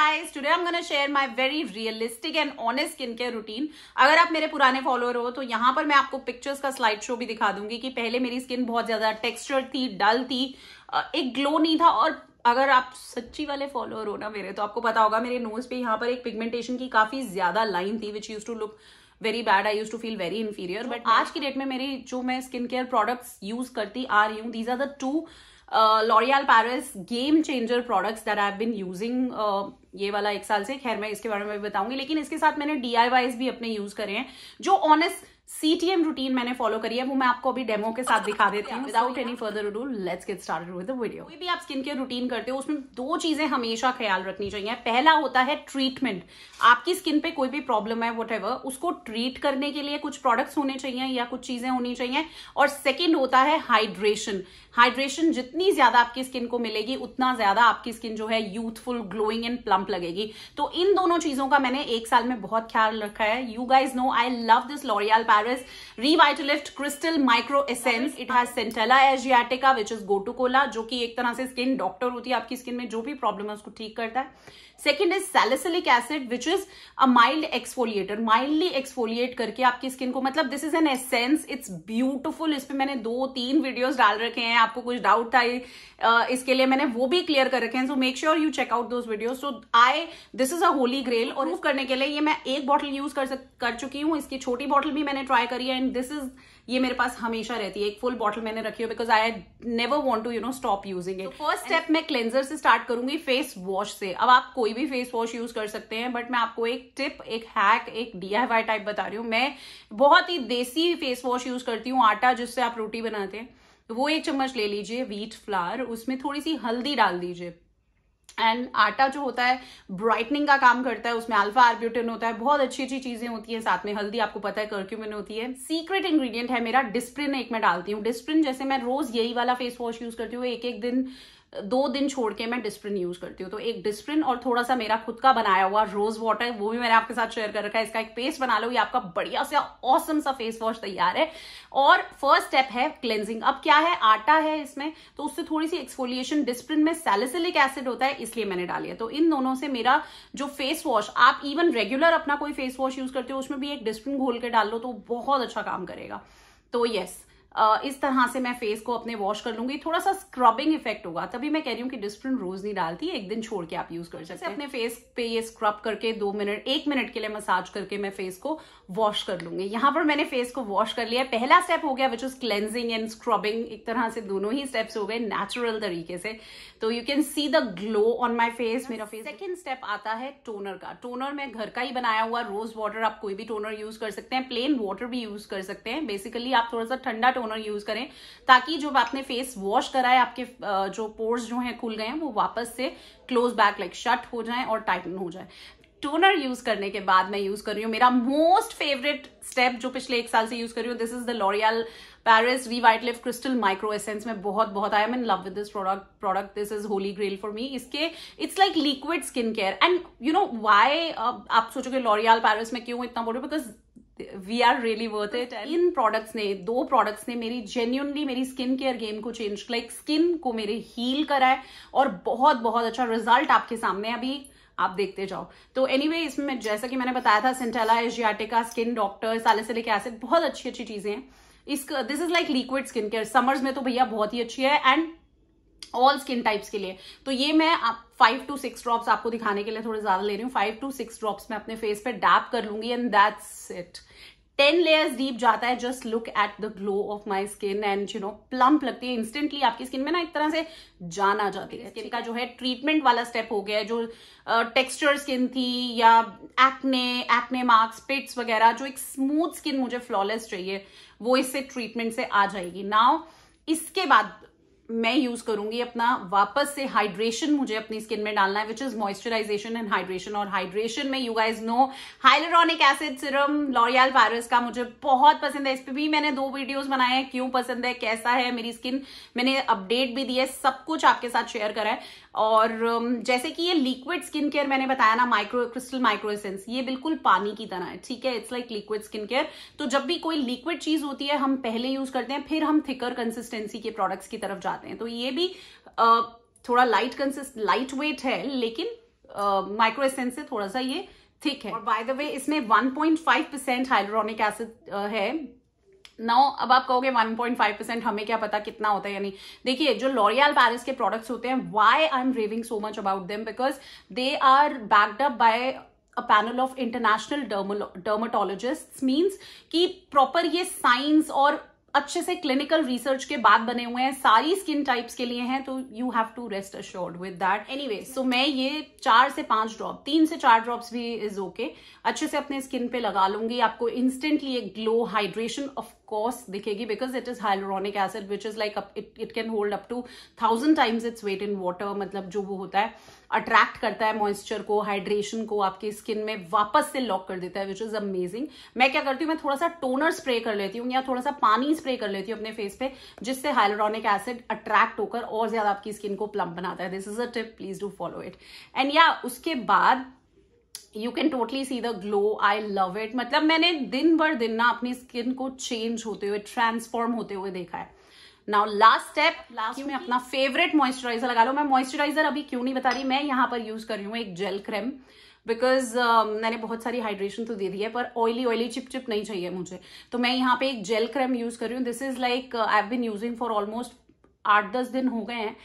guys, today I'm gonna share my very realistic and honest skincare routine. अगर आप मेरे पुराने फॉलोअर हो तो यहाँ पर मैं आपको पिक्चर्स का स्लाइड शो भी दिखा दूंगी कि पहले मेरी स्किन बहुत ज्यादा टेक्सचर थी, डल थी, एक ग्लो नहीं था। और अगर आप सच्ची वाले फॉलोअर हो ना मेरे, तो आपको पता होगा मेरे नोज पे यहाँ पर एक पिगमेंटेशन की काफी ज्यादा लाइन थी which use to look very bad. I use to feel very inferior. But आज की डेट में मेरी जो मैं स्किन केयर प्रोडक्ट्स यूज करती आ रही हूँ, these are the two L'Oreal Paris game changer products that I've been using ये वाला 1 साल से। खैर मैं इसके बारे में भी बताऊंगी, लेकिन इसके साथ मैंने DIYs भी अपने यूज करे हैं। जो ऑनेस्ट CTM रूटीन मैंने फॉलो करी है वो मैं आपको अभी डेमो के साथ दिखा देती हूँ। Without any further ado, let's get started with the video. कोई भी आप स्किन केयर रूटीन करते हो उसमें 2 चीजें हमेशा ख्याल रखनी चाहिए। पहला होता है ट्रीटमेंट। आपकी स्किन पे कोई भी प्रॉब्लम है व्हाटएवर, उसको ट्रीट करने के लिए कुछ प्रोडक्ट्स होने चाहिए या कुछ चीजें होनी चाहिए। और सेकेंड होता है हाइड्रेशन। हाइड्रेशन जितनी ज्यादा आपकी स्किन को मिलेगी उतना ज्यादा आपकी स्किन जो है यूथफुल, ग्लोइंग एंड प्लम्प लगेगी। तो इन दोनों चीजों का मैंने 1 साल में बहुत ख्याल रखा है। You guys know I love this L'Oreal Paris Revitalift Crystal Micro Essence. It has Centella Asiatica which is go to cola, जो कि एक तरह से स्किन डॉक्टर होती है। आपकी स्किन में जो भी प्रॉब्लम है उसको ठीक करता है। Second is salicylic acid which is a mild exfoliator. Mildly exfoliate करके आपकी स्किन को, मतलब this is an essence, it's beautiful. इस पे मैंने 2-3 वीडियोस डाल रखे हैं। आपको कुछ डाउट था इसके लिए मैंने वो भी क्लियर कर रखे हैं। So make sure you check out those videos. So this is a holy grail. और प्रूफ करने के लिए ये मैं 1 बॉटल यूज कर चुकी हूँ। इसकी छोटी बॉटल भी मैंने ट्राई करी है एंड दिस इज, ये मेरे पास हमेशा रहती है। एक फुल बॉटल मैंने रखी है because I never want to stop using it. First step मैं क्लेंजर से स्टार्ट करूंगी, फेस वॉश से। अब आप कोई भी फेस वॉश यूज कर सकते हैं, बट मैं आपको एक टिप, एक हैक, एक DIY टाइप बता रही हूँ। मैं बहुत ही देसी फेस वॉश यूज करती हूँ। आटा जिससे आप रोटी बनाते हैं वो 1 चम्मच ले लीजिए, व्हीट फ्लावर, उसमें थोड़ी सी हल्दी डाल दीजिए। एंड आटा जो होता है ब्राइटनिंग का काम करता है, उसमें अल्फा आर्ब्यूटिन होता है, बहुत अच्छी अच्छी चीजें होती हैं। साथ में हल्दी, आपको पता है कर्क्यूमिन होती है। सीक्रेट इंग्रेडिएंट है मेरा डिस्प्रिन, एक मैं डालती हूँ। डिस्प्रिन जैसे मैं रोज यही वाला फेस वॉश यूज करती हूँ, एक दिन 2 दिन छोड़ के मैं डिस्प्रिन यूज करती हूँ। तो एक डिस्प्रिन और थोड़ा सा मेरा खुद का बनाया हुआ रोज वाटर, वो भी मैंने आपके साथ शेयर कर रखा है। इसका एक पेस्ट बना लो, ये आपका बढ़िया सा ऑसम सा फेस वॉश तैयार है। और फर्स्ट स्टेप है क्लेंजिंग। अब क्या है, आटा है इसमें, तो उससे थोड़ी सी एक्सफोलिएशन। डिस्प्रिन में सैलिसिलिक एसिड होता है, इसलिए मैंने डाली है। तो इन दोनों से मेरा जो फेस वॉश, आप इवन रेगुलर अपना कोई फेस वॉश यूज करते हो उसमें भी एक डिस्प्रिन घोल के डाल लो तो बहुत अच्छा काम करेगा। तो यस, इस तरह से मैं फेस को अपने वॉश कर लूंगी। थोड़ा सा स्क्रबिंग इफेक्ट होगा, तभी मैं कह रही हूँ कि डिस्प्रिन रोज नहीं डालती, 1 दिन छोड़ के आप यूज कर सकते हैं। अपने फेस पे ये स्क्रब करके 1 मिनट के लिए मसाज करके मैं फेस को वॉश कर लूंगी। यहाँ पर मैंने फेस को वॉश कर लिया। पहला स्टेप हो गया which is cleansing and scrubbing. एक तरह से दोनों ही स्टेप्स हो गए नेचुरल तरीके से। तो you can see the glow on my face, मेरा फेस। सेकेंड स्टेप आता है टोनर का। टोनर मैं घर का ही बनाया हुआ रोज वाटर, आप कोई भी टोनर यूज कर सकते हैं, प्लेन वाटर भी यूज कर सकते हैं। बेसिकली आप थोड़ा सा ठंडा टोनर यूज करें ताकि जो आपने फेस वॉश करा है, आपके जो पोर्स जो हैं खुल गए हैं, वो वापस से क्लोज बैक लाइक शट हो जाए और टाइटन हो जाए। टोनर यूज करने के बाद मैं यूज कर रही हूँ मेरा मोस्ट फेवरेट स्टेप जो पिछले 1 साल से यूज कर रही हूँ। This is the L'Oreal Paris Revitalift Crystal Micro Essence। में बहुत I am in love with this product. This is holy grail for me. इसके it's like liquid skin care. And you know why, आप सोचोगे L'Oreal Paris में क्यों इतना बोल रही हूँ, because we are really worth it. इन प्रोडक्ट्स ने, 2 प्रोडक्ट्स ने मेरी जेन्युइनली मेरी स्किन केयर गेम को चेंज, लाइक स्किन को मेरे हील करा है और बहुत अच्छा रिजल्ट आपके सामने अभी आप देखते जाओ। तो एनीवे, इसमें जैसा कि मैंने बताया था, Centella Asiatica, skin doctor, salicylic acid, बहुत अच्छी चीजें हैं। This is like liquid skin care. Summers में तो भैया बहुत ही अच्छी है एंड ऑल स्किन टाइप्स के लिए। तो ये मैं 5 to 6 ड्रॉप्स आपको दिखाने के लिए थोड़े ज्यादा ले रही हूँ। 5 to 6 ड्रॉप्स मैं अपने फेस पे डैप कर लूंगी and that's it. 10 layers deep जाता है। Just look at the glow of my skin and plump लगती है इंस्टेंटली। आपकी स्किन में ना एक तरह से जान आ जाती है। स्किन का जो है ट्रीटमेंट वाला स्टेप हो गया है। जो टेक्सचर स्किन थी या एक्ने मार्क्स, पिट्स वगैरह, जो एक स्मूथ स्किन मुझे फ्लॉलेस चाहिए, वो इससे ट्रीटमेंट से आ जाएगी। नाउ इसके बाद मैं यूज करूंगी अपना वापस से हाइड्रेशन। मुझे अपनी स्किन में डालना है which is moisturisation and hydration. और हाइड्रेशन में you guys know hyaluronic acid serum L'Oreal Paris का मुझे बहुत पसंद है। इस पे भी मैंने 2 वीडियोस बनाए हैं, क्यों पसंद है, कैसा है मेरी स्किन, मैंने अपडेट भी दी है, सब कुछ आपके साथ शेयर करा है। और जैसे कि ये लिक्विड स्किन केयर मैंने बताया ना, क्रिस्टल माइक्रो एसेंस, ये बिल्कुल पानी की तरह है, ठीक है। It's like liquid skin care. तो जब भी कोई लिक्विड चीज होती है हम पहले यूज करते हैं, फिर हम थिकर कंसिस्टेंसी के प्रोडक्ट्स की तरफ जाते हैं। तो ये भी थोड़ा लाइट वेट है, लेकिन माइक्रो एसेंस से थोड़ा सा ये थिक है। और बाय द वे इसमें 1.5% हाइलुरोनिक एसिड है। नाउ अब आप कहोगे 1.5% हमें क्या पता कितना होता है यानी। देखिए जो लॉरियल पेरिस के प्रोडक्ट्स होते हैं, why I am raving so much about them, because they are backed up by a panel of international dermatologists, means कि प्रॉपर ये साइंस और अच्छे से क्लिनिकल रिसर्च के बाद बने हुए हैं, सारी स्किन टाइप्स के लिए हैं, तो you have to rest assured with that. Anyway, so मैं ये 4 से 5 ड्रॉप, 3 से 4 ड्रॉप्स भी इज ओके, अच्छे से अपने स्किन पे लगा लूंगी। आपको इंस्टेंटली एक ग्लो, हाइड्रेशन ऑफ कोर्स दिखेगी, because it is hyaluronic acid which is like it can hold up to 1000 times its weight in water. मतलब जो वो होता है, अट्रैक्ट करता है मॉइस्चर को, हाइड्रेशन को आपकी स्किन में वापस से लॉक कर देता है, विच इज अमेजिंग। मैं क्या करती हूँ, मैं थोड़ा सा टोनर स्प्रे कर लेती हूँ या थोड़ा सा पानी स्प्रे कर लेती हूँ अपने फेस पे, जिससे हाइलुरोनिक एसिड अट्रैक्ट होकर और ज्यादा आपकी स्किन को प्लम्प बनाता है। This is a tip, please do follow it. And या उसके बाद you can totally see the glow, I love it. मतलब मैंने दिन भर दिन ना अपनी स्किन को चेंज होते हुए, ट्रांसफॉर्म होते हुए देखा है। नाउ लास्ट स्टेप, लास्ट में अपना फेवरेट मॉइस्चराइजर लगा लो। मैं मॉइस्चराइजर अभी क्यों नहीं बता रही, मैं यहाँ पर यूज कर रही हूँ एक जेल क्रीम, बिकॉज मैंने बहुत सारी हाइड्रेशन तो दे दी है, पर ऑयली चिप नहीं चाहिए मुझे, तो मैं यहाँ पे एक जेल क्रीम यूज कर रही हूँ। This is like I have been using for almost 8-10 दिन हो गए हैं।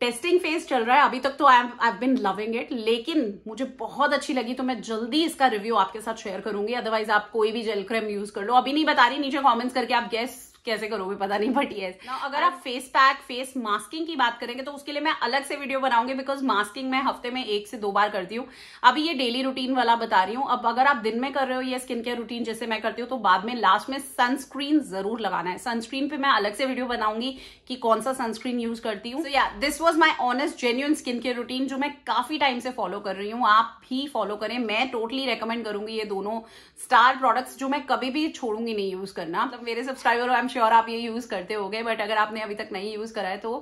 टेस्टिंग फेज चल रहा है अभी तक, तो I have been loving it, लेकिन मुझे बहुत अच्छी लगी, तो मैं जल्दी इसका रिव्यू आपके साथ शेयर करूंगी। अदरवाइज आप कोई भी जेल क्रीम यूज कर लो, अभी नहीं बता रही, नीचे कमेंट्स करके आप गेस कैसे करोगे पता नहीं, बट यस। अगर आप फेस पैक, फेस मास्किंग की बात करेंगे तो उसके लिए मैं अलग से वीडियो बनाऊंगी, बिकॉज मास्किंग मैं हफ्ते में 1 से 2 बार करती हूँ। अभी ये डेली रूटीन वाला बता रही हूँ। अब अगर आप दिन में कर रहे हो ये स्किन केयर रूटीन जैसे मैं करती हूँ, तो बाद में लास्ट में सनस्क्रीन जरूर लगाना है। सनस्क्रीन पे मैं अलग से वीडियो बनाऊंगी कि कौन सा सनस्क्रीन यूज करती हूँ। सो या, this was my honest genuine skin care routine, जो मैं काफी टाइम से फॉलो कर रही हूँ। आप भी फॉलो करें, मैं टोटली रेकमेंड करूंगी ये दोनों स्टार प्रोडक्ट्स, जो मैं कभी भी छोड़ूंगी नहीं यूज करना। मतलब मेरे सब्सक्राइबर, आई एम श्योर आप ये यूज करते होगे, बट अगर आपने अभी तक नहीं यूज करा है तो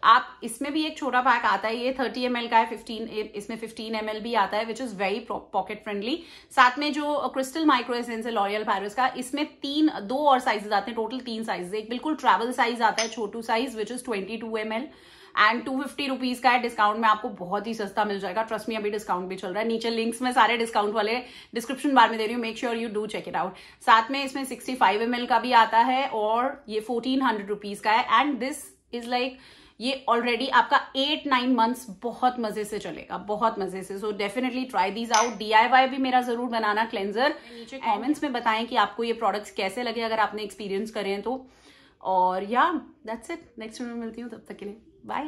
आप, इसमें भी एक छोटा पैक आता है, ये 30 ml का है, 15 ml भी आता है, which is very pocket friendly. साथ में जो क्रिस्टल माइक्रो एसेंस है लॉरियल पेरिस का, इसमें 2 और साइजेस आते हैं, टोटल 3 साइजेस। एक बिल्कुल ट्रैवल साइज आता है, छोटू size, which is 22 ml and 250 rupees का है। डिस्काउंट में आपको बहुत ही सस्ता मिल जाएगा, ट्रस्ट मी, अभी डिस्काउंट भी चल रहा है। नीचे लिंक्स में सारे डिस्काउंट वाले डिस्क्रिप्शन बार में दे रही हूँ, make sure you do check it out. साथ में इसमें 65 ml का भी आता है और ये 1400 रुपीज का है। एंड दिस इज लाइक, ये ऑलरेडी आपका 8-9 मंथ्स बहुत मजे से चलेगा, बहुत मजे से। So definitely try these out. DIY भी मेरा जरूर बनाना क्लेंजर। नीचे कमेंट्स में बताएं कि आपको ये प्रोडक्ट्स कैसे लगे, अगर आपने एक्सपीरियंस करे हैं तो। और या दैट्स इट, नेक्स्ट वीडियो में मिलती हूँ, तब तक के लिए बाय।